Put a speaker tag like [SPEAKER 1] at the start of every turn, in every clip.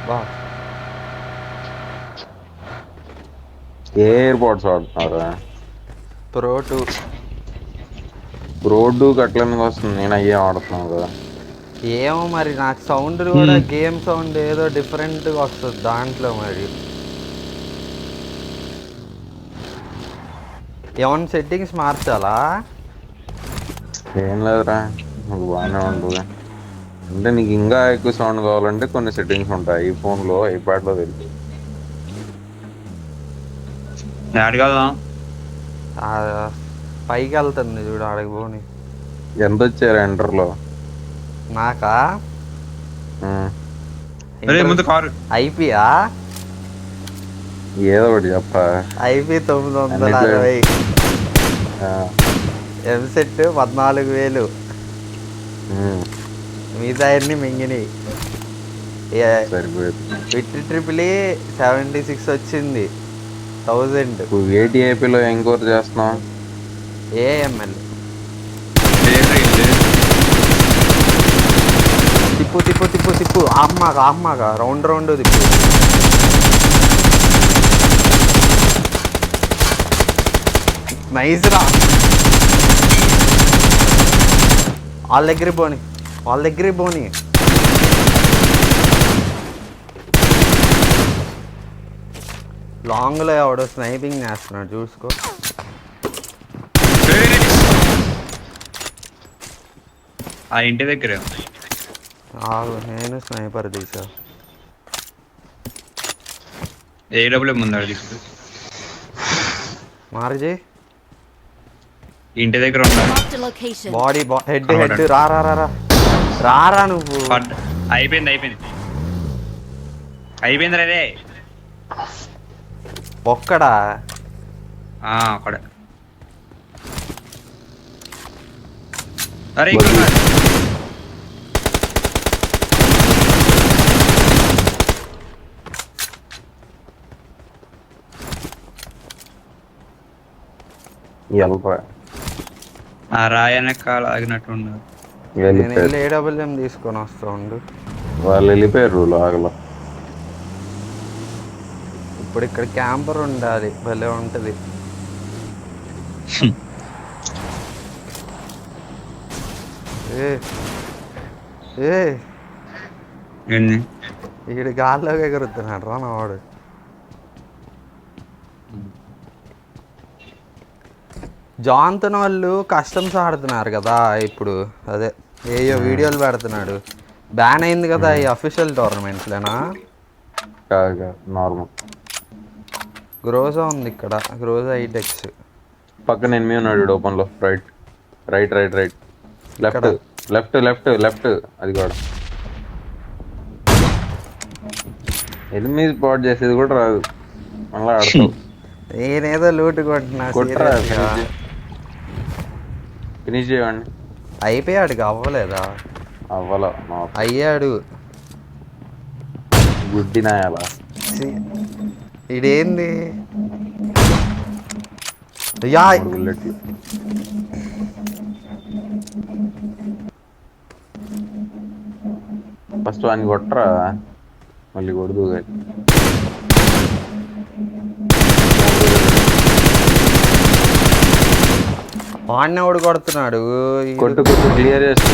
[SPEAKER 1] బా
[SPEAKER 2] ఏ air pods వాడుతున్నారా?
[SPEAKER 1] Pro 2.
[SPEAKER 2] Road గట్లెందుకు వస్తుంది? నేను అయ్యే వాడుతున్నాను కదా.
[SPEAKER 1] ఏమో మరి నాకు సౌండ్ కూడా గేమ్ సౌండ్ ఏదో డిఫరెంట్గా వస్తుంది దాంట్లో. మరి ఏమన్నా సెట్టింగ్స్ మార్చాలా?
[SPEAKER 2] ఏం లేదురా, నాకు బాగానే ఉంటుంది. అంటే నీకు ఇంకా ఎక్కువ సౌండ్ కావాలంటే కొన్ని సెట్టింగ్స్ ఉంటాయి ఈ ఫోన్లో, ఐప్యాడ్లో తెలుసు.
[SPEAKER 3] కదా
[SPEAKER 1] ఆ, పైకి వెళ్తుంది చూడు ఆడకి పోని.
[SPEAKER 2] ఎంత వచ్చారు ఎంటర్లో?
[SPEAKER 1] నాకా
[SPEAKER 3] ముందు కారు
[SPEAKER 1] ఐపీయా?
[SPEAKER 2] ఏదో ఒకటి చెప్ప.
[SPEAKER 1] ఐపీ 960, ఎంసెట్ 14,000, మిగతా అన్ని మింగినాయి.
[SPEAKER 2] సరిపోయింది.
[SPEAKER 1] విట్టి ట్రిపుల్ 76 వచ్చింది 1000.
[SPEAKER 2] ఇప్పుడు ఏటీఐపీలో ఏం కోర్ చేస్తున్నావు?
[SPEAKER 1] ఏఎంఎల్. తిప్పు తిప్పు తిప్పు తిప్పు, అమ్మాగా రౌండ్ తిప్పు. నైస్ రా. వాళ్ళ దగ్గరికి పోని. లాంగ్లో ఎవడో స్నైపింగ్ చేస్తున్నాడు చూసుకో.
[SPEAKER 3] ఆ ఇంటి దగ్గర
[SPEAKER 1] నేను స్నైపర్ తీసా.
[SPEAKER 3] ఏ డబ్బులే ముందు తీసుకు
[SPEAKER 1] మార్జీ
[SPEAKER 3] ఇంటి దగ్గర ఉన్నా.
[SPEAKER 1] బాడీ హెడ్ రారా నువ్వు.
[SPEAKER 3] అయిపోయింది రే.
[SPEAKER 1] ఒక్కడా?
[SPEAKER 3] అక్కడ అరే రాయన కాలు ఆగినట్టు ఉన్నారు.
[SPEAKER 1] నేను AWM తీసుకొని వస్తా ఉండు.
[SPEAKER 2] వాళ్ళు వెళ్ళిపోయారు లాగలో.
[SPEAKER 1] ఇప్పుడు ఇక్కడ క్యాంపర్ ఉండాలి, భలే ఉంటది. ఈడు గాల్లోకి ఎగురుతున్నాడు రా వాడు. జాన్తన్ వాళ్ళు కస్టమ్స్ ఆడుతున్నారు కదా ఇప్పుడు. అదే ఏయో వీడియోలు పెడుతున్నాడు. బ్యాన్ అయింది కదా ఈ అఫీషియల్ టోర్నమెంట్లేనా?
[SPEAKER 2] నార్మల్.
[SPEAKER 1] గ్రోజా ఉంది ఇక్కడ, గ్రోజా 8X.
[SPEAKER 2] పక్కన ఎనిమిది ఉన్నాడు ఓపెన్ లో. Right right right right left left left left. అది కూడా ఎనిమిది స్పాట్ చేసేది కూడా రాదు, మళ్ళీ ఆడతావు.
[SPEAKER 1] నేనేదో లూట్ కొట్టినా.
[SPEAKER 2] ఫినిష్ చేయండి.
[SPEAKER 1] అయిపోయాడు అవ్వలేదా?
[SPEAKER 2] అవ్వాల
[SPEAKER 1] అయ్యాడు.
[SPEAKER 2] గుడ్డినాయాల
[SPEAKER 1] ఇదేంది?
[SPEAKER 2] బుల్లెట్లు. ఫస్ట్ వాడిని కొట్టరా, మళ్ళీ కొడుదు.
[SPEAKER 1] వాడిని ఎవడు కొడుతున్నాడు?
[SPEAKER 2] కొట్టు కొట్టు, క్లియర్ చేస్తు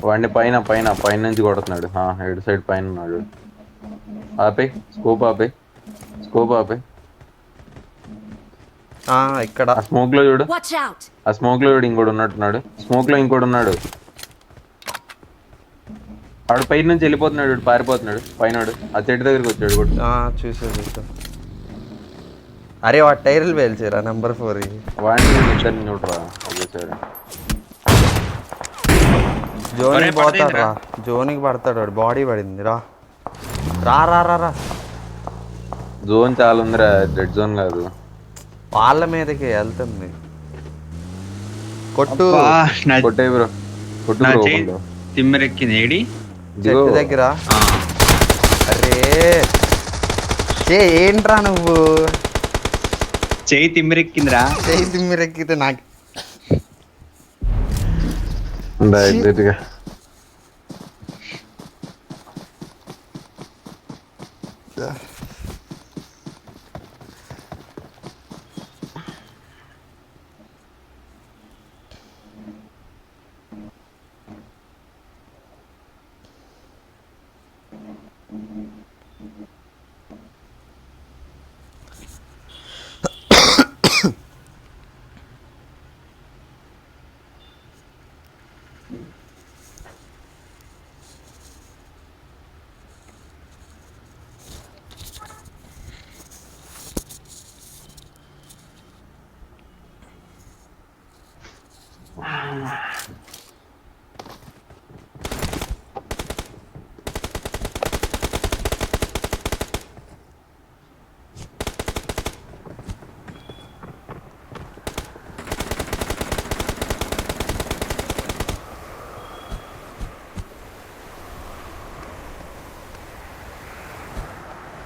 [SPEAKER 2] వాడిని పైన పైన పైన నుంచి కొడుతున్నాడు. హెడ్ సైడ్ పైన ఉన్నాడు. ఆపే స్కోప్, ఆపే స్కోప్, ఆపే.
[SPEAKER 1] ఇక్కడ
[SPEAKER 2] ఆ స్మోక్ లో చూడు, ఆ స్మోక్ లో చూడు ఇంకోటి ఉన్నట్టున్నాడు. స్మోక్ లో ఇంకోటి ఉన్నాడు. ఆడు పైన నుంచి వెళ్ళిపోతున్నాడు, పారిపోతున్నాడు పైన. ఆ చెట్టు దగ్గరికి వచ్చాడు కూడా.
[SPEAKER 1] చూసా. అరే వాడు టైర్లు పేల్చారా నెంబర్ 4.
[SPEAKER 2] వాడిని ఇద్దరిని చూడరా ఒకేసారి.
[SPEAKER 1] జోనికి పోతాడు రా, జోనికి పడతాడు వాడు. బాడీ పడింది రా రా రా రా రా.
[SPEAKER 2] జోన్ చాలా ఉందిరా, రెడ్ జోన్ కాదు.
[SPEAKER 1] వాళ్ళ మీదకి వెళ్తుంది. కొట్టు
[SPEAKER 2] కొట్టే బ్రో, కొట్టు.
[SPEAKER 3] తిమ్మెరెక్కింది ఏడి
[SPEAKER 1] చెట్టు దగ్గర. అరే ఏంట్రా నువ్వు?
[SPEAKER 3] చెయ్యి తిమ్మిరెక్కిందిరా.
[SPEAKER 1] చెయ్యి తిమ్మిరెక్కితే నాకు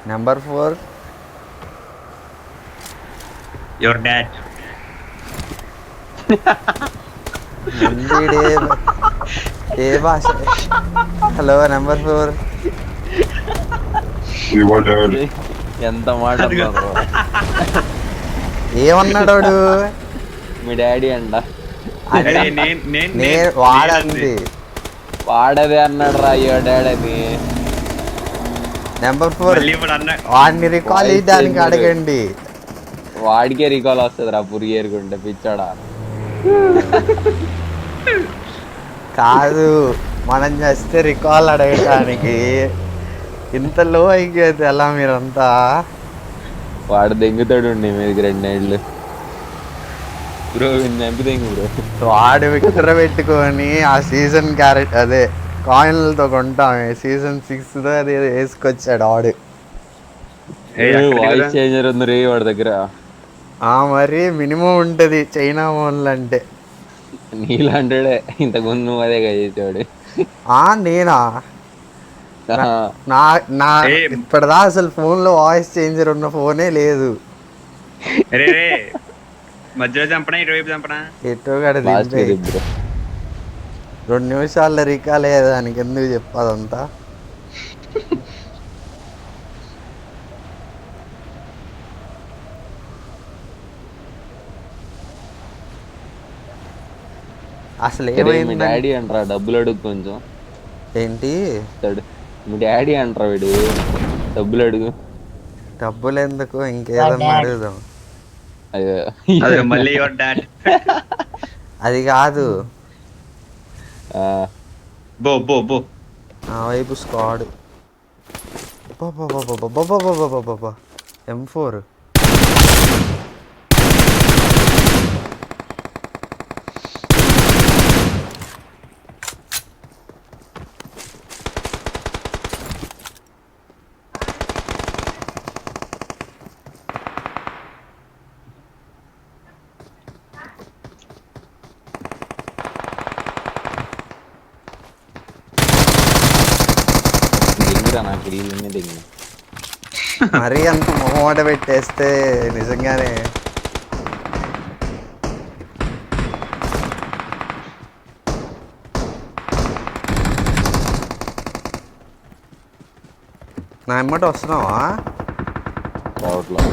[SPEAKER 1] నెంబర్ 4
[SPEAKER 3] యువర్ డాడ్.
[SPEAKER 1] ముందు ఏ భాష? హలో నెంబర్ 4
[SPEAKER 2] ఎంత మాట అన్నారు.
[SPEAKER 1] ఏమన్నాడు వాడు?
[SPEAKER 2] మీ డాడీ అంట.
[SPEAKER 1] వాడంది
[SPEAKER 2] వాడదే అన్నాడు రా అయ్యో డాడీ అని.
[SPEAKER 1] నెంబర్ 4 వాడిని రికాల్ చేయడానికి అడగండి.
[SPEAKER 2] వాడికే రికాల్ వస్తుంది రా పురి ఏరుకుంటే పిచ్చాడా.
[SPEAKER 1] కాదు మనం చేస్తే రికాల్ అడగటానికి ఇంత లో అయిపోతే ఎలా మీరంతా?
[SPEAKER 2] వాడు దెంగుతాడు మీదకి 2 ఏళ్ళు బ్రో. ఎంపి దెంగు బ్రో.
[SPEAKER 1] వాడు విక్టర్ పెట్టుకొని ఆ సీజన్ క్యారెట్ అదే కాయిన్లతో కొంటాం. సీజన్ 6 అది వేసుకొచ్చాడు వాడు.
[SPEAKER 2] వాయిస్ చేంజర్ ఉంది రే వాడి దగ్గర.
[SPEAKER 1] మరి మినిమం ఉంటది చైనా ఫోన్లు అంటే.
[SPEAKER 2] నీలాంటాడే ఇంతకుముందు నువ్వు అదే చేసేవాడు.
[SPEAKER 1] నేనా? నా ఇప్పటిదా అసలు ఫోన్ లో వాయిస్ చేంజర్ ఉన్న ఫోనే లేదు.
[SPEAKER 3] మధ్యలో చంపనా ఇటువైపు చంపనా?
[SPEAKER 1] ఎటో గడ 2 నిమిషాల్లో రికాల్ అయ్యేదానికి ఎందుకు చెప్పదంతా? అసలు ఏమైంది?
[SPEAKER 2] డాడీ అంటారా డబ్బులు అడుగు కొంచెం.
[SPEAKER 1] ఏంటి
[SPEAKER 2] మీ డాడీ అంటారా వీడు డబ్బులు అడుగు.
[SPEAKER 1] డబ్బులు ఎందుకు, ఇంకేదన్నా అడుగుదాం.
[SPEAKER 3] అయ్యో మళ్ళీ యువర్ డాడ్.
[SPEAKER 1] అది కాదు
[SPEAKER 3] బో బో బో
[SPEAKER 1] ఆ వైపు స్క్వాడ్. M4
[SPEAKER 2] నాకు దిగి
[SPEAKER 1] మరీ అంత మొహమాట పెట్టేస్తే నిజంగానే. నా ఎమ్మటి వస్తున్నావా?
[SPEAKER 2] రావట్లా.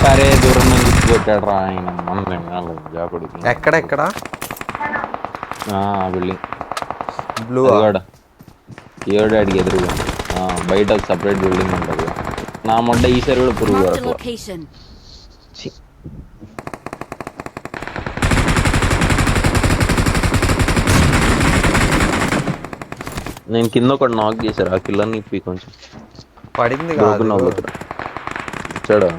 [SPEAKER 2] సరే దూరం నుంచి కొట్టాడు రా ఆయన. జాకుడికి
[SPEAKER 1] ఎక్కడెక్కడ?
[SPEAKER 2] బిల్డింగ్
[SPEAKER 1] బ్లూ
[SPEAKER 2] ఏడు అడిగి ఎదురుగా బయట ఒక సపరేట్ బిల్డింగ్ ఉంటుంది. నా మొడ్డ ఈసారి కూడా పురుగు నేను కింద ఒకటి నాక్ చేశారు. ఆ కిల్లర్ని ఇప్పి కొంచెం
[SPEAKER 1] పడింది
[SPEAKER 2] వచ్చాడా?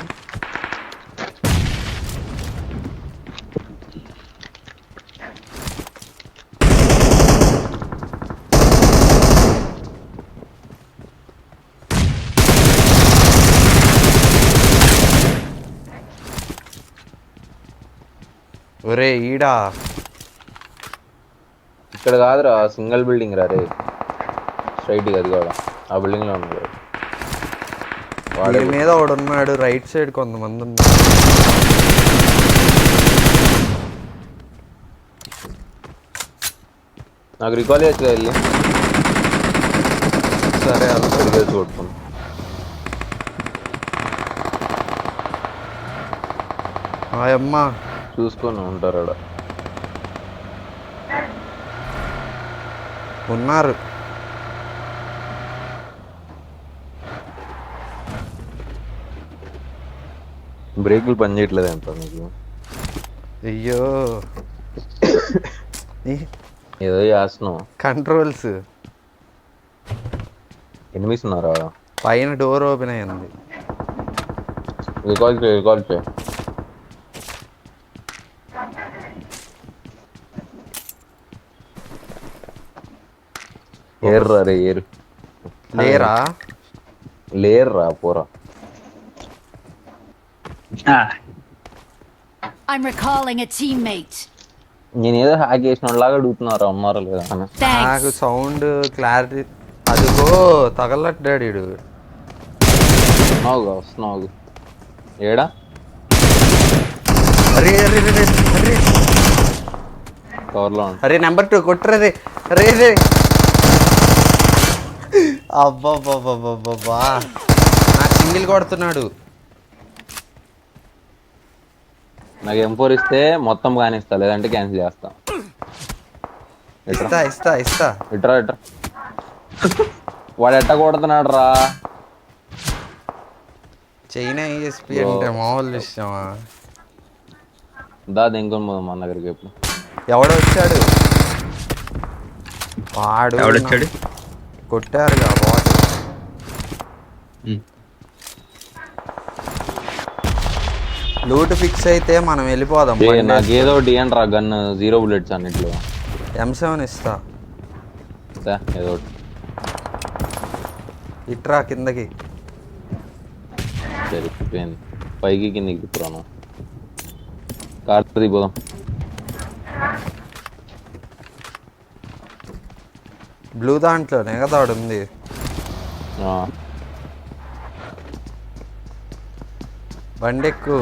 [SPEAKER 1] ఒరే ఈడా
[SPEAKER 2] ఇక్కడ కాదురా సింగిల్ బిల్డింగ్ రా రే. స్ట్రైట్గా అది కూడా ఆ బిల్డింగ్లో ఉన్నాడు. వాడే
[SPEAKER 1] దీని మీద ఒకడు ఉన్నాడు, రైట్ సైడ్ కొంతమంది ఉన్నారు.
[SPEAKER 2] నాకు రికాల్ చేయొచ్చు వెళ్ళి
[SPEAKER 1] సరే వెళ్తా.
[SPEAKER 2] తిరిగేసి కొట్టుకుని
[SPEAKER 1] అమ్మ
[SPEAKER 2] చూసుకొని ఉంటారు ఆడ.
[SPEAKER 1] ఉన్నారు.
[SPEAKER 2] బ్రేకులు పని చేయట్లేదు ఎంత నీకు?
[SPEAKER 1] అయ్యో
[SPEAKER 2] ఏదో చేస్తున్నావు.
[SPEAKER 1] కంట్రోల్స్
[SPEAKER 2] ఎనిమిస్ ఉన్నారా?
[SPEAKER 1] పైన డోర్ ఓపెన్ అయ్యింది.
[SPEAKER 2] రికాల్ చేయి. ఏర్రా రే ఏరు లేర్రా పోరా.
[SPEAKER 4] I'm recalling a teammate.
[SPEAKER 2] నేను ఏదో హ్యాక్ చేసిన లాగా అడుగుతున్నారా అమ్మారా లేదా అని.
[SPEAKER 1] నాకు
[SPEAKER 4] Thanks.
[SPEAKER 1] సౌండ్ క్లారిటీ అదిగో తగలట్టాడు వీడు.
[SPEAKER 2] వస్తున్నావు ఏడా?
[SPEAKER 1] అరే అరే అరే అరే
[SPEAKER 2] కవర్లో ఉంటా.
[SPEAKER 1] అరే నెంబర్ 2 కొట్టరే రే. అరే రే అబ్బాబ్బాబ్బాబ్బా నాకు సింగిల్ కొడుతున్నాడు.
[SPEAKER 2] నాకు M4 ఇస్తే మొత్తం కానిస్తా, లేదంటే క్యాన్సిల్ చేస్తా.
[SPEAKER 1] ఇస్తా
[SPEAKER 2] ఇట్రా వాడు ఎట్ట కొడుతున్నాడు రా.
[SPEAKER 1] చైనా ESP అంటే మామూలు విషయమా?
[SPEAKER 2] ఇంకొని పోదాం మన దగ్గరికి. ఎప్పుడు
[SPEAKER 1] ఎవడో వచ్చాడు వాడు.
[SPEAKER 3] ఎవడొచ్చాడు?
[SPEAKER 1] కొట్టారుగా బాట్. లూట్ ఫిక్స్ అయితే మనం వెళ్ళిపోదాం.
[SPEAKER 2] నాకేదో డిఎన్ రా గన్ 0 bullets అన్నిట్లో.
[SPEAKER 1] M7 ఇస్తా.
[SPEAKER 2] ఏదో ఒకటి
[SPEAKER 1] ఇట్రా కిందకి.
[SPEAKER 2] సరిపోయింది. పైకి కిందకి తిప్పురాను. కార్ దిగిపోదాం.
[SPEAKER 1] బ్లూ దాంట్లోనే కదా వాడు ఉంది. బండెక్కు.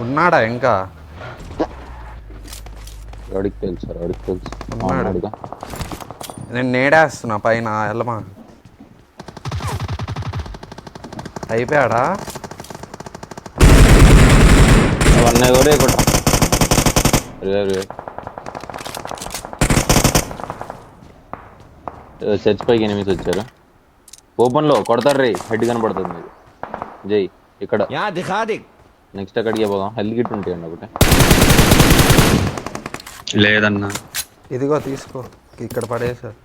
[SPEAKER 1] ఉన్నాడా ఇంకా?
[SPEAKER 2] ఎవడికి తెలుసు
[SPEAKER 1] ఉన్నాడు.
[SPEAKER 2] అవునాడుగా.
[SPEAKER 1] నేను నేడేస్తున్నా పైన ఎల్లమా. అయిపోయాడా?
[SPEAKER 2] అవన్నీ ఎవరే కొట్ట. చర్చ్ పైకి ఎనిమిది వచ్చారు. ఓపెన్ లో కొడతారు రే. హెడ్ కనపడుతుంది మీకు. జై ఇక్కడ నెక్స్ట్ అక్కడికే పోదాం. హెల్త్ కిట్ ఉంటాయండి ఒకటి.
[SPEAKER 3] లేదన్నా.
[SPEAKER 1] ఇదిగో తీసుకో. ఇక్కడ పడేసారు.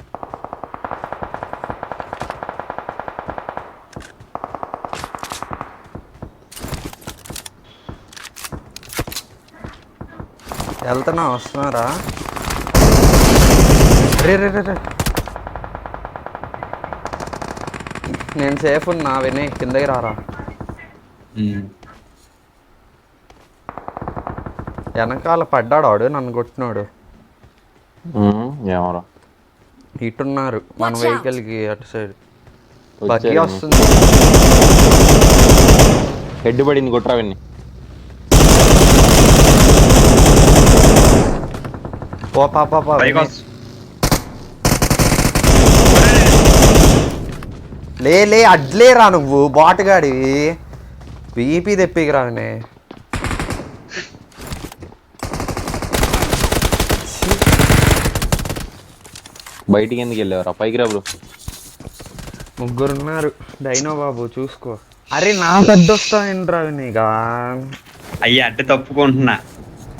[SPEAKER 1] వెళ్తున్నా వస్తున్నారా? రే రే రే రే నేను సేఫ్ ఉన్నా. వినయ్ కిందకి రారా. వెనకాల పడ్డాడు వాడు, నన్ను కొట్టినాడు.
[SPEAKER 2] ఏమరా
[SPEAKER 1] ఇటున్నారు మన
[SPEAKER 4] Watch out.
[SPEAKER 1] వెహికల్ కి అటు సైడ్. బగ్గి వస్తుంది.
[SPEAKER 2] హెడ్ పడింది కొట్రా విన్ని.
[SPEAKER 1] ఓ పాపా లే అడ్లేరా నువ్వు బాటుగాడివి. బీపీ తెప్పికి రానే.
[SPEAKER 2] బయటికి ఎందుకు వెళ్ళేవారా? పైకి రా బ్రో.
[SPEAKER 1] ముగ్గురున్నారు. డైనో బాబు చూసుకో. అరే నాకు అడ్డొస్తాయంట్రా నీగా.
[SPEAKER 3] అయ్యి అడ్డు తప్పుకుంటున్నా.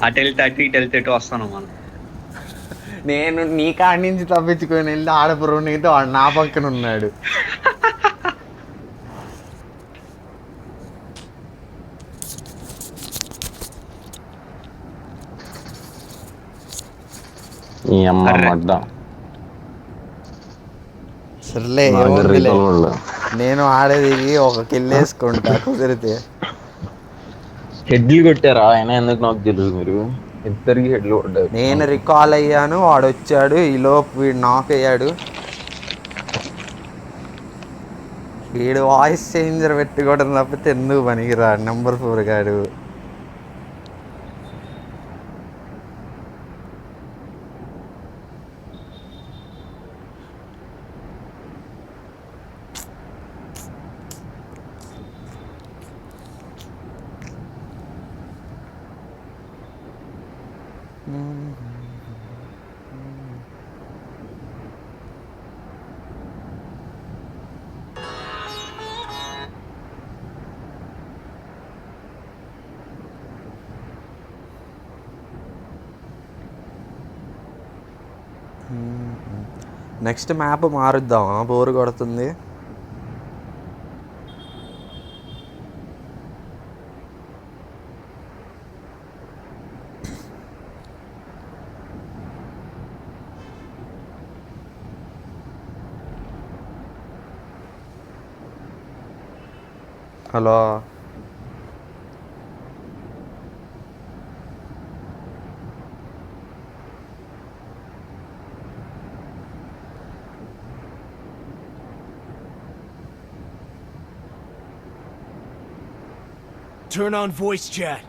[SPEAKER 3] అటు వెళ్తే ఇటు వస్తాను మనం.
[SPEAKER 1] నేను నీ కాడి నుంచి తప్పించుకొని వెళ్ళి ఆడపురం నీతో వాడు నా పక్కన ఉన్నాడు.
[SPEAKER 2] ఈ అమ్మ మడ్డ.
[SPEAKER 1] సర్లే ఏముందిలే. నేను ఆడేది ఒక కిల్ వేసుకుంటా కుదిరితే.
[SPEAKER 2] హెడ్లు కొట్టారా ఆయన ఎందుకు నాకు తెలియదు మీరు ఇద్దరికి హెడ్లు కొట్టారు
[SPEAKER 1] నేను రికాల్ అయ్యాను, వాడు వచ్చాడు, ఈలోపు వీడు నాక్ అయ్యాడు. వీడు వాయిస్ చేంజర్ పెట్టుకోవడం తప్పితే ఎందుకు పనికిరాడు నెంబర్ 4 గాడు. నెక్స్ట్ మ్యాప్ మారుద్దామా, బోరు కొడుతుంది. Hello
[SPEAKER 5] Turn on voice chat.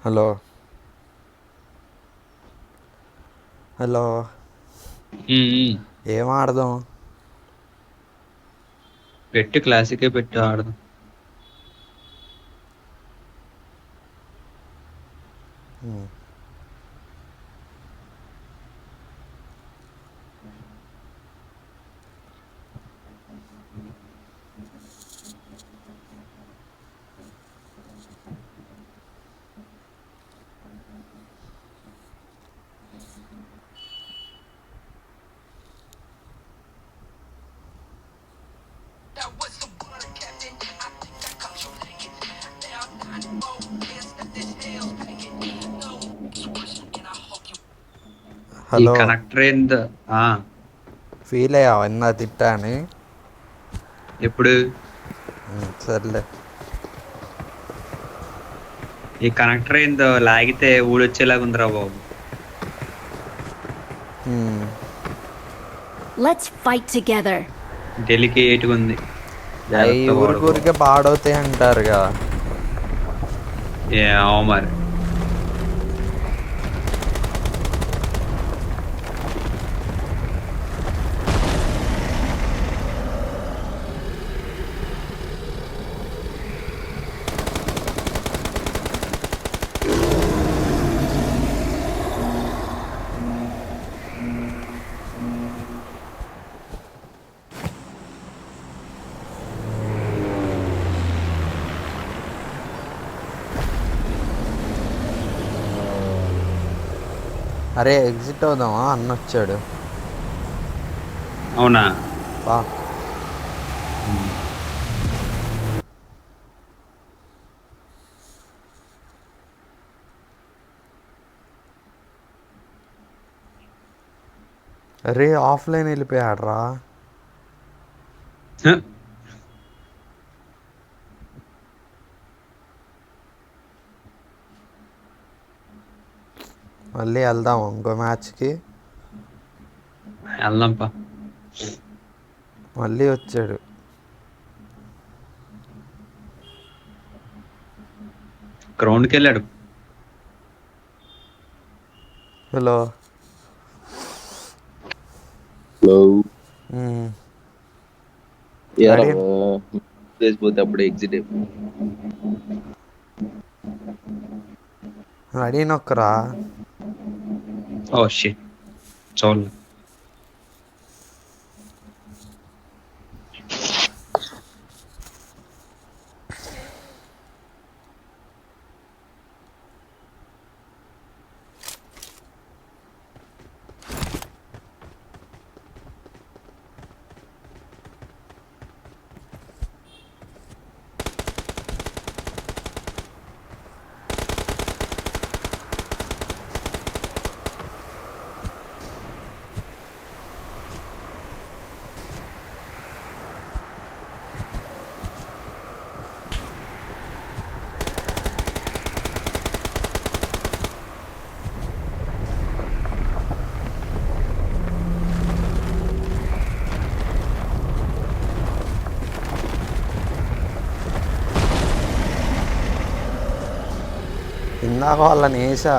[SPEAKER 1] Hello hello ఏం ఆడదాం?
[SPEAKER 3] పెట్టు క్లాసికే పెట్టు ఆడదాం. ఈ
[SPEAKER 1] హలో
[SPEAKER 3] కనెక్టర్ ఏంది?
[SPEAKER 1] ఫీల్ అయ్యావా ఇందా తిట్టా అని?
[SPEAKER 3] ఎప్పుడు
[SPEAKER 1] సర్లే.
[SPEAKER 3] ఈ కనెక్టర్ ఏందో లాగితే ఊడొచ్చేలాగా ఉందిరా బాబు.
[SPEAKER 4] Let's fight together.
[SPEAKER 3] డెలికేట్గా ఉంది.
[SPEAKER 1] అవి
[SPEAKER 3] జాగ్రత్తగా వాడుకో.
[SPEAKER 1] ఊరికే పాడవుతాయి అంటారుగా.
[SPEAKER 3] ఏమో మరి.
[SPEAKER 1] అరే ఎగ్జిట్ అవుదామా? అన్న వచ్చాడు.
[SPEAKER 3] అవునా?
[SPEAKER 1] బా అరే ఆఫ్లైన్ వెళ్ళిపోయాడ్రా. మళ్ళీ వెళ్దాం ఇంకో మ్యాచ్కి.
[SPEAKER 3] వెళ్దాంపా.
[SPEAKER 1] మళ్ళీ వచ్చాడు.
[SPEAKER 3] గ్రౌండ్కి వెళ్ళాడు.
[SPEAKER 1] హలో
[SPEAKER 5] హలో
[SPEAKER 1] మ్మ్.
[SPEAKER 5] యారా
[SPEAKER 1] రెడీ?
[SPEAKER 5] పోతే అప్పుడు ఎగ్జిట్ అయిపోయింది.
[SPEAKER 1] రెడీ నొక్కరా.
[SPEAKER 3] Oh shit. చూడలే.
[SPEAKER 1] ఇందాక వాళ్ళని వేసా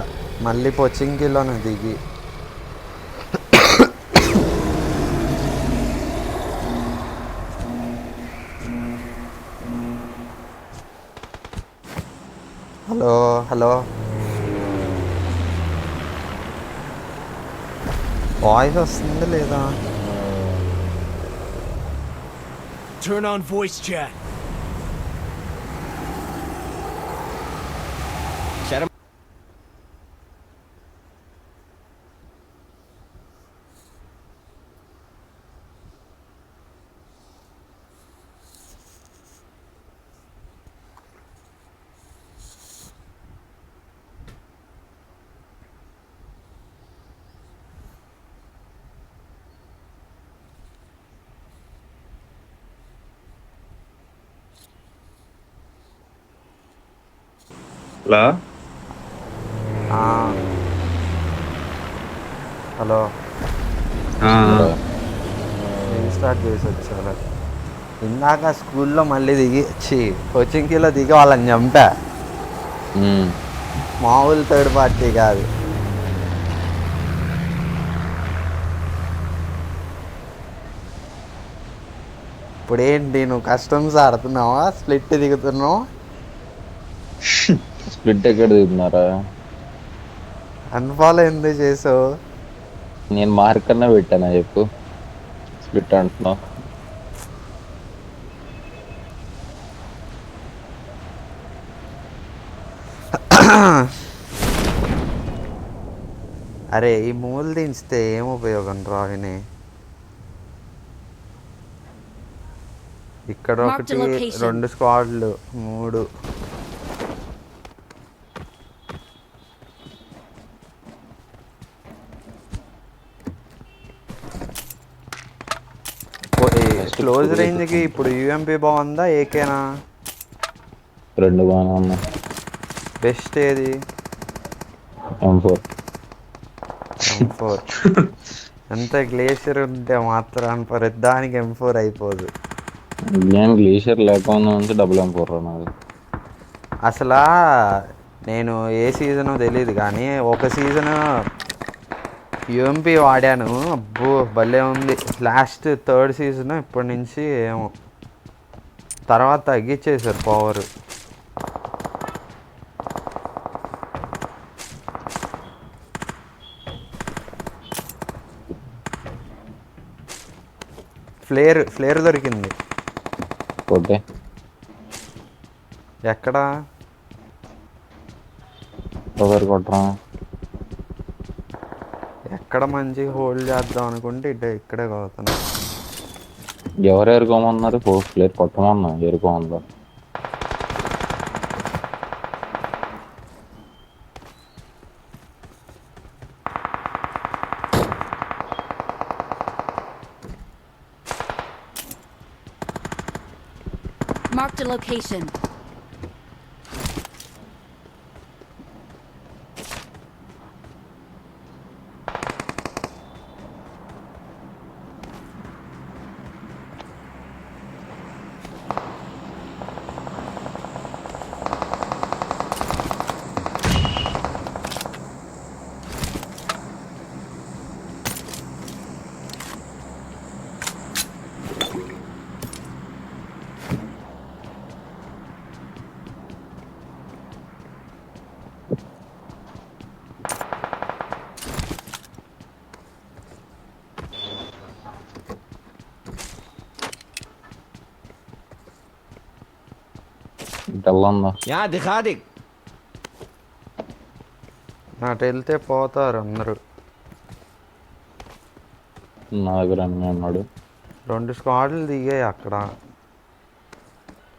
[SPEAKER 1] మళ్ళీ పొచ్చింకిలోనే దిగి. హలో హలో వాయిస్ వస్తుంది లేదా?
[SPEAKER 6] Turn on voice chat.
[SPEAKER 3] Hello
[SPEAKER 1] hello restart చేసి వచ్చాను. ఇందాక స్కూల్లో మళ్ళీ దిగి కోచింగ్లో దిగి వాళ్ళని చంపా. మామూలు థర్డ్ పార్టీ కాదు. ఇప్పుడేంటి నువ్వు కస్టమ్స్ ఆడుతున్నావా, స్ప్లిట్ దిగుతున్నావు?
[SPEAKER 2] స్ప్లిట్ ఎక్కడ దిగుతున్నారా?
[SPEAKER 1] అన్ఫాలో ఎందుకు చేసావు?
[SPEAKER 2] నేను మార్క్ అన్నా పెట్టానా చెప్పు, స్ప్లిట్ అంటున్నావు.
[SPEAKER 1] అరే ఈ మూలు దించితే ఏం ఉపయోగం రావిని? ఇక్కడ
[SPEAKER 4] Marked
[SPEAKER 1] ఒకటి,
[SPEAKER 4] location.
[SPEAKER 1] 2 స్క్వాడ్లు, 3. క్లోజ్ రేంజ్కి ఇప్పుడు యూఎంపీ బాగుందా ఏకేనా?
[SPEAKER 2] 2 బాగానే ఉన్నాయి.
[SPEAKER 1] బెస్ట్ ఏది?
[SPEAKER 2] M4.
[SPEAKER 1] M4. ఎంత గ్లేషియర్ ఉంటే మాత్రం ప్రతిదానికి M4 అయిపోదు.
[SPEAKER 2] నేను గ్లేషియర్ లేకుండా ఉంటే డబుల్ M4 నాది.
[SPEAKER 1] అసలు నేను ఏ సీజనో తెలియదు కానీ ఒక సీజను యూఎంపీ వాడాను. అబ్బో భలే ఉంది. లాస్ట్ 3rd సీజన్ ఇప్పటి నుంచి ఏమో తర్వాత తగ్గించేశారు పవర్. ఫ్లేర్ దొరికింది.
[SPEAKER 2] ఓకే,
[SPEAKER 1] ఎక్కడా?
[SPEAKER 2] ఒకరు కొట్టరా?
[SPEAKER 1] ఎక్కడ మంచి హోల్డ్ చేద్దాం అనుకుంటే ఇక్కడే కొడుతున్నా.
[SPEAKER 2] ఎవరు ఎరుకోమన్నారు? ప్లేయర్ కొట్టమన్నా, ఎరుకోమన్నారు.
[SPEAKER 4] Marked a location.
[SPEAKER 2] తెల్లందా?
[SPEAKER 6] Ja, diga dik.
[SPEAKER 1] అటు వెళ్తే పోతారు అందరూ.
[SPEAKER 2] నా దగ్గర అన్నీ ఉన్నాడు.
[SPEAKER 1] 2 స్క్వాడ్లు దిగాయి అక్కడ.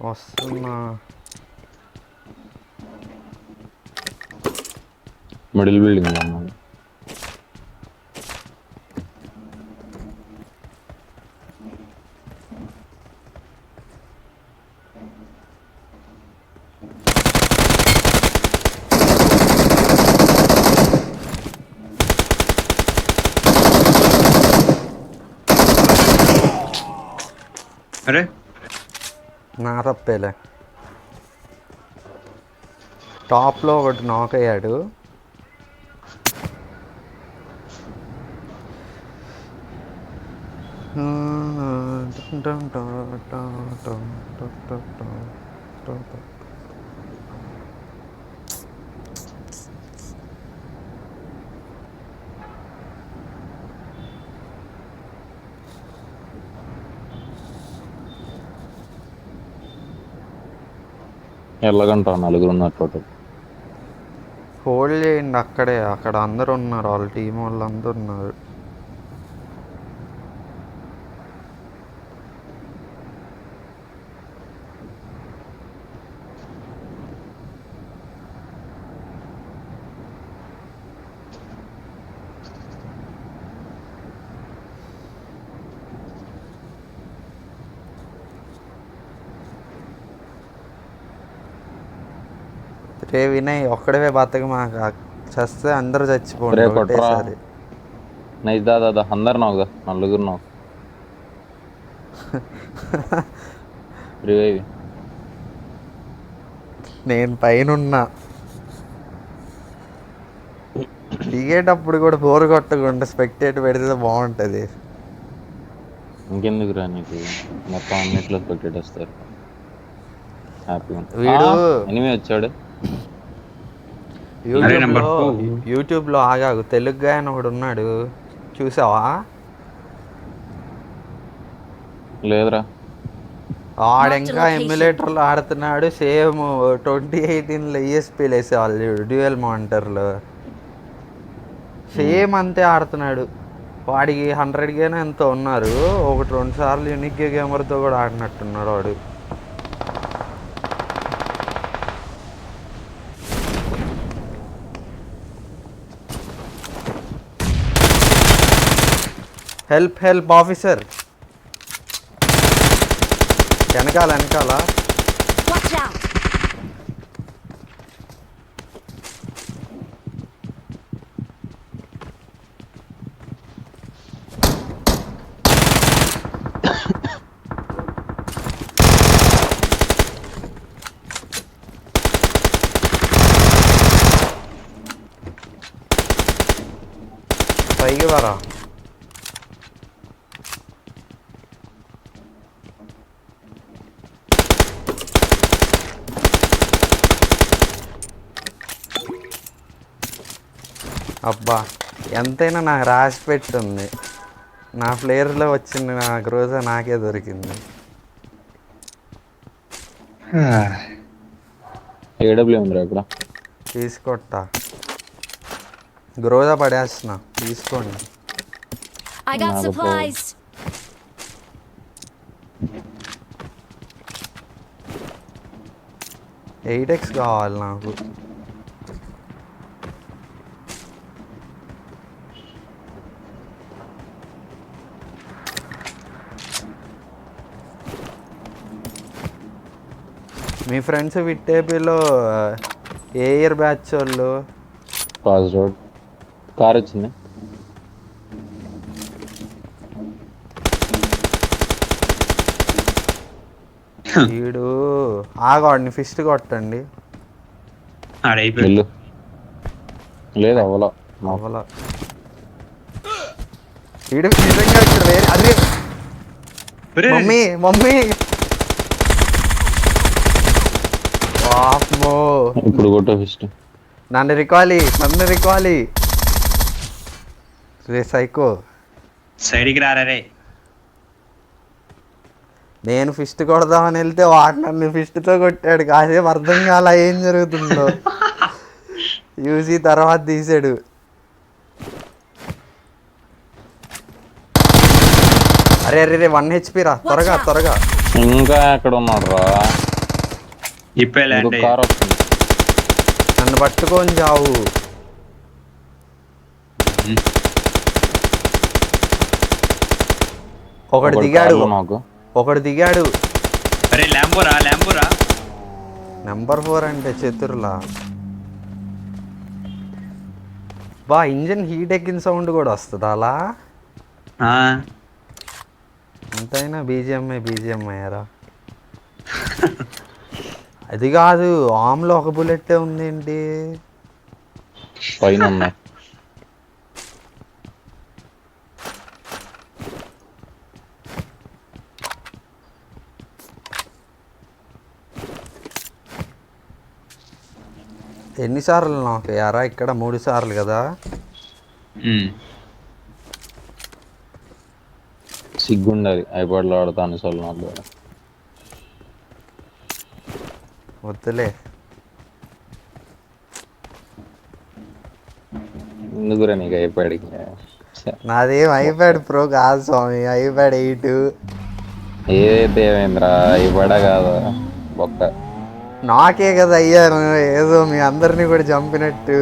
[SPEAKER 1] వస్తున్నా.
[SPEAKER 2] మిడిల్ బిల్డింగ్ అన్నాడు.
[SPEAKER 3] అరే
[SPEAKER 1] నా తప్పేలే. టాప్లో ఒకటి నాక్ అయ్యాడు.
[SPEAKER 2] ఎల్లగంట 4 ఉన్నారు టోటల్.
[SPEAKER 1] హోల్డ్ చేయండి అక్కడే. అక్కడ అందరు ఉన్నారు, వాళ్ళ టీం వాళ్ళు అందరు ఉన్నారు. రే వినయ్, ఒక్కడవే బతక మాకు చస్తే అందరూ చచ్చిపోండి
[SPEAKER 2] రే కొట్రా.
[SPEAKER 1] ఒకటేసారి.
[SPEAKER 2] నైస్ దాదా, అందరు నావుగా, 4 నావు.
[SPEAKER 1] నేను పైన ఉన్నా. దిగేటప్పుడు కూడా బోర్ కొట్టకుండా స్పెక్టేట్ పెడితే బాగుంటుంది.
[SPEAKER 2] ఇంకెందుకు రా నీకు, మొత్తం అన్నిట్లో పెట్టేస్తారు హ్యాపీగా.
[SPEAKER 1] వీడు
[SPEAKER 2] ఎనిమి వచ్చాడు.
[SPEAKER 3] number two.
[SPEAKER 1] యూట్యూబ్లో ఆగాగు తెలుగు గాయన ఒకడు ఉన్నాడు, చూసావా?
[SPEAKER 2] లేదురా.
[SPEAKER 1] ఆడింకా ఎమ్యులేటర్లో ఆడుతున్నాడు. సేమ్ 2018లో ఈఎస్పీలు వేసేవాళ్ళు చూడు, డ్యూయల్ మానిటర్లో. సేమ్ అంతే ఆడుతున్నాడు. వాడికి 100Kనో ఎంతో ఉన్నారు. 1-2 సార్లు యూనిక్ గేమర్తో కూడా ఆడినట్టున్నాడు వాడు. హెల్ప్ హెల్ప్ ఆఫీసర్, వెనకాల వెనకాల.
[SPEAKER 4] Watch out!
[SPEAKER 1] పైకి వరా. అబ్బా, ఎంతైనా నాకు రాసి పెట్టుంది. నా ఫ్లేయర్లో వచ్చింది, నాకు రోజా నాకే దొరికింది.
[SPEAKER 2] ఏడబ్ల్యూ ఉందిరా ఇక్కడ.
[SPEAKER 1] తీసుకొట్టా, గ్రోజా పడేస్తున్నా, తీసుకోండి.
[SPEAKER 4] I got
[SPEAKER 2] Not a
[SPEAKER 4] supplies.
[SPEAKER 1] 8x కావాలి నాకు. మీ ఫ్రెండ్స్ విట్టేపీలో ఏ ఇయర్ బ్యాచ్ వాళ్ళు?
[SPEAKER 2] పాస్ రోడ్ కార్ వచ్చింది.
[SPEAKER 1] వీడు ఆగాడిని ఫిస్ట్ కొట్టండి.
[SPEAKER 3] ఆడైపోయింది.
[SPEAKER 2] లేదు అవ్వలా.
[SPEAKER 1] అవ్వలా. వీడు నిజంగా ఇక్కడ వేరే. అదే మమ్మీ మమ్మీ. వామ్మో,
[SPEAKER 2] ఇప్పుడు కొట్ట ఫిస్ట్.
[SPEAKER 1] నన్ను రికాలి, నన్ను రికాలి. రే సైకో,
[SPEAKER 3] సైడ్కి రారా రే.
[SPEAKER 1] నేను ఫిస్ట్ కొడదామని వెళ్తే వాడు నన్ను ఫిస్ట్తో కొట్టాడు. కాసేపు అర్థం కాల ఏం జరుగుతుందో. యూజీ తర్వాత తీసాడు. అరే అరే రే, 1 HP రా, త్వరగా త్వరగా.
[SPEAKER 2] ఇంకా ఎక్కడ ఉన్నాడు రా?
[SPEAKER 3] ఇప్పుడే ల్యాండ్
[SPEAKER 2] ఇంకో కార్ వస్తుంది.
[SPEAKER 1] నన్ను పట్టుకొని చావు. ఒకడు దిగాడు,
[SPEAKER 2] నాకు
[SPEAKER 1] ఒకడు దిగాడు.
[SPEAKER 3] అరే ల్యాంబోరా ల్యాంబోరా.
[SPEAKER 1] నెంబర్ 4 అంటే చతుర్లా. బా, ఇంజన్ హీట్ ఎక్కిన సౌండ్ కూడా వస్తుంది అలా. అంతైనా బీజిఎంఐ రా. అది కాదు, ఆమ్లో ఒక బుల్లెట్టే ఉంది ఏంటి?
[SPEAKER 2] పైన ఉన్నాయి.
[SPEAKER 1] ఎన్నిసార్లు నాకు యారా? ఇక్కడ 3 సార్లు కదా.
[SPEAKER 2] సిగ్గుండది ఐపాడ్లో ఆడతాను సార్ నాకు.
[SPEAKER 1] వద్దులే.
[SPEAKER 2] ఎందుకురా నీకు ఐపాడ్కి?
[SPEAKER 1] నాదేం ఐప్యాడ్ ప్రో కాదు స్వామి, ఐప్యాడ్ 8.
[SPEAKER 2] ఏదైతే ఏమైందిరా, ఐపాడా కాదా బొక్క.
[SPEAKER 1] నాకే కదా అయ్యాను, ఏదో మీ అందరినీ కూడా చంపినట్టు.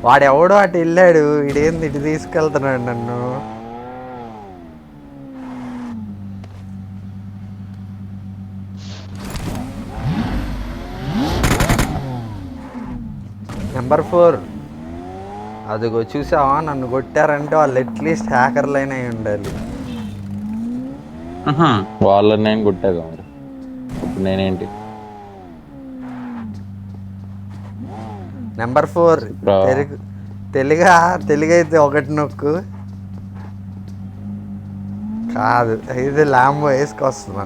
[SPEAKER 1] వాడెవడో అటు వెళ్ళాడు, ఇడేంది ఇటు తీసుకెళ్తున్నాడు నన్ను. నెంబర్ 4 అదిగో చూసావా, నన్ను కొట్టారంటే వాళ్ళు అట్లీస్ట్ హ్యాకర్లైనా అయి ఉండాలి.
[SPEAKER 2] వాళ్ళని నేను కొట్టాగా మరి, ఇప్పుడు నేనేంటి?
[SPEAKER 1] నెంబర్ 4
[SPEAKER 2] బ్రో
[SPEAKER 1] తెలుగు అయితే ఒకటి నొక్కు. కాదు ఇది ల్యాంబో వేసుకొస్తున్నా.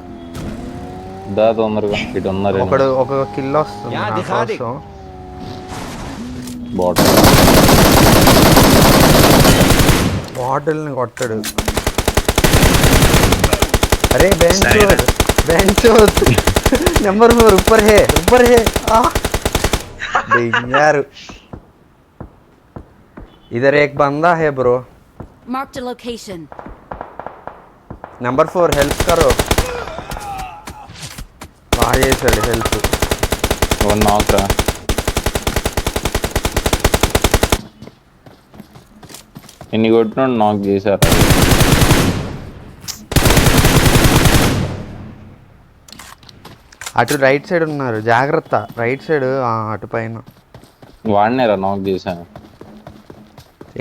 [SPEAKER 2] దా తొందరగా ఇటు ఉన్నారు
[SPEAKER 1] ఒక కిల్ వస్తుంది
[SPEAKER 6] యా,
[SPEAKER 1] నా
[SPEAKER 6] దిఖా ది.
[SPEAKER 1] కోసం.
[SPEAKER 2] బాటిల్
[SPEAKER 1] బాటిల్ని కొట్టాడు. అరే
[SPEAKER 3] సరేరా.
[SPEAKER 1] బెంచ్ నెంబర్ 4 ऊपर है डेंजर. इधर एक बंदा है bro.
[SPEAKER 4] Marked a location.
[SPEAKER 1] Number 4 help करो. బాగా చేశాడు హెల్ప్.
[SPEAKER 2] వన్ నాక్ రా. ఎన్ని కొట్టినాడు నాక్ చేశారు.
[SPEAKER 1] అటు రైట్ సైడ్ ఉన్నారు, జాగ్రత్త. రైట్ సైడ్ అటు పైన.
[SPEAKER 2] వాడినేరా నాక్ చేశాను.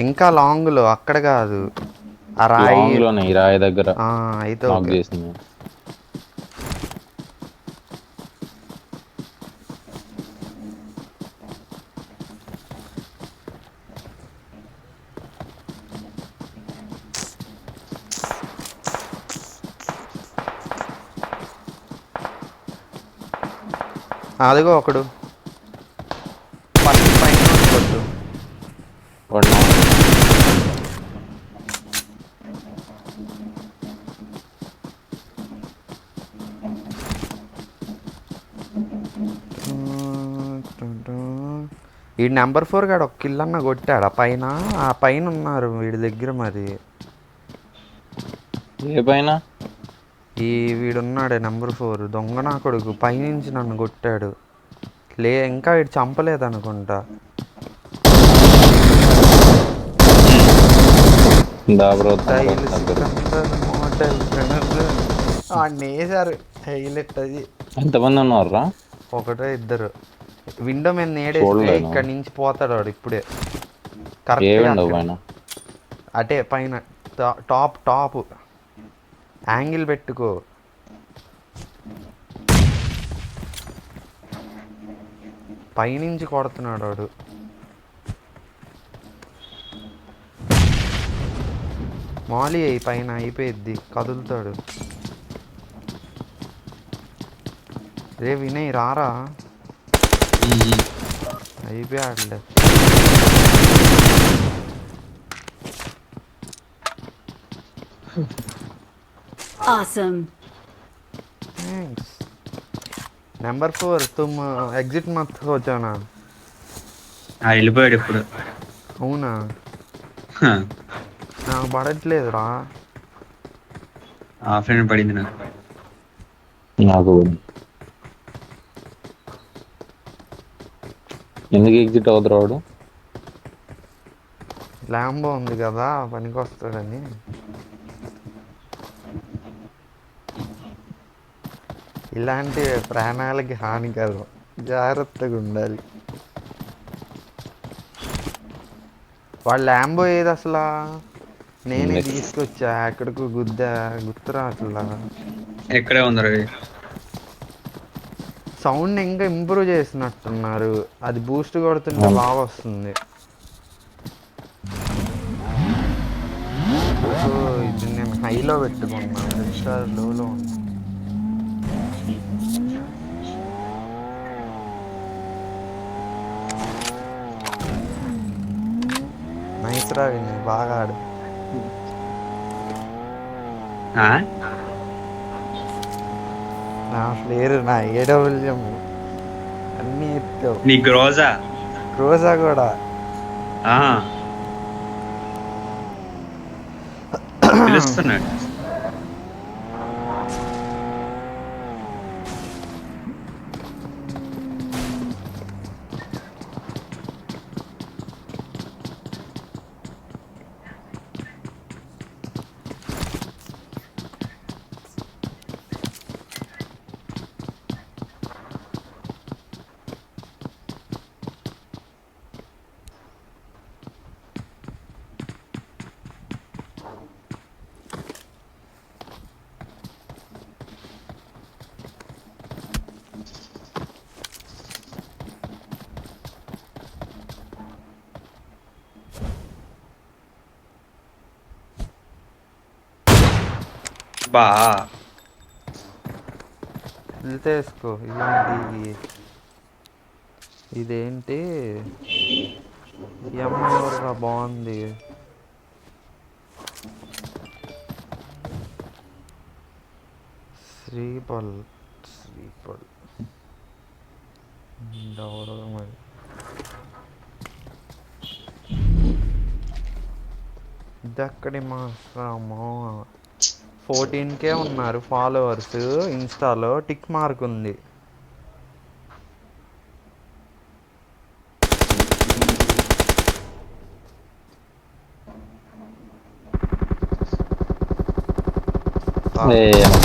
[SPEAKER 1] ఇంకా లాంగ్లో అక్కడ కాదు, ఆ రాయి
[SPEAKER 2] లాంగ్ లోనే ఈ రాయి దగ్గర
[SPEAKER 1] అయితే
[SPEAKER 2] నాక్
[SPEAKER 1] ఓకే.
[SPEAKER 2] చేసింది.
[SPEAKER 1] అదిగో ఒకడు ఫస్ట్ పైన కొట్టు.
[SPEAKER 2] వాడు knock.
[SPEAKER 1] ఈ నెంబర్ 4 గాడు ఒక కిల్ అన్న కొట్టాడు. ఆ పైన ఉన్నారు వీడి దగ్గర. మరి
[SPEAKER 2] ఏ పైన
[SPEAKER 1] ఈ వీడున్నాడే నెంబర్ 4 దొంగ నా కొడుకు పైనుంచి నన్ను కొట్టాడు. ఇంకా వీడు చంపలేదు అనుకుంటా.
[SPEAKER 2] దా బ్రో
[SPEAKER 1] నేసారు హైలెట్ అది.
[SPEAKER 2] ఎంతమంది ఉన్నారు రా?
[SPEAKER 1] ఒకటో ఇద్దరు. విండో మీద నేడేస్తే
[SPEAKER 2] చూడలేను.
[SPEAKER 1] ఇక్కడ నుంచి పోతాడు వాడు ఇప్పుడే.
[SPEAKER 2] ఏ
[SPEAKER 1] కరెక్ట్
[SPEAKER 2] విండో పైన?
[SPEAKER 1] అటే పైన టాప్ యాంగిల్ పెట్టుకో. పైనుంచి కొడుతున్నాడు వాడు. మాలి అయి పైన అయిపోయిద్ది, కదులుతాడు. రే వినయ్ రారా, అయిపోయాడులే.
[SPEAKER 4] Awesome.
[SPEAKER 1] थैंक्स. नंबर 4 तुम एग्जिट मत हो जाना.
[SPEAKER 3] వెళ్ళిపోయాడు ఇప్పుడు.
[SPEAKER 1] అవునా?
[SPEAKER 3] హ.
[SPEAKER 1] నాకు పడట్లేదురా.
[SPEAKER 3] ఆఫ్లైన్ పడింది నాకు.
[SPEAKER 2] నాకు ఎందుకు ఎగ్జిట్ అవుతారు వాడు?
[SPEAKER 1] ల్యాంబో ఉంది కదా పనికి వస్తాడని. ఇలాంటి ప్రాణాలకి హానికరం, జాగ్రత్తగా ఉండాలి. వాళ్ళ ల్యాంబో ఏది అసలు? నేనే తీసుకొచ్చా ఎక్కడికి గుర్తురా అసలు.
[SPEAKER 3] ఎక్కడే ఉందరు.
[SPEAKER 1] సౌండ్ ఇంకా ఇంప్రూవ్ చేసినట్టున్నారు. అది బూస్ట్ కొడుతుంటే బాగా వస్తుంది. ఇది నేను హైలో పెట్టుకున్నాను, లోలో ఉంది. నైస్ రా వినయ్, బాగా ఆడు. నా ఫ్లేరు నా ఏడవల్యం అన్నీ ఎత్తావు.
[SPEAKER 3] నీ గ్రోజా
[SPEAKER 1] రోజా కూడా
[SPEAKER 3] పిలుస్తున్నాడు. బా
[SPEAKER 1] వెళ్తే వేసుకో. ఇదేంటి ఇదేంటి ఈ అమ్మాయి ఎవర్రా బాగుంది. శ్రీపల్ ఎవరో మరి. ఇదక్కడి మాత్రమో 14K ఉన్నారు ఫాలోవర్స్. ఇన్స్టాలో టిక్ మార్క్ ఉంది.
[SPEAKER 2] ఏమో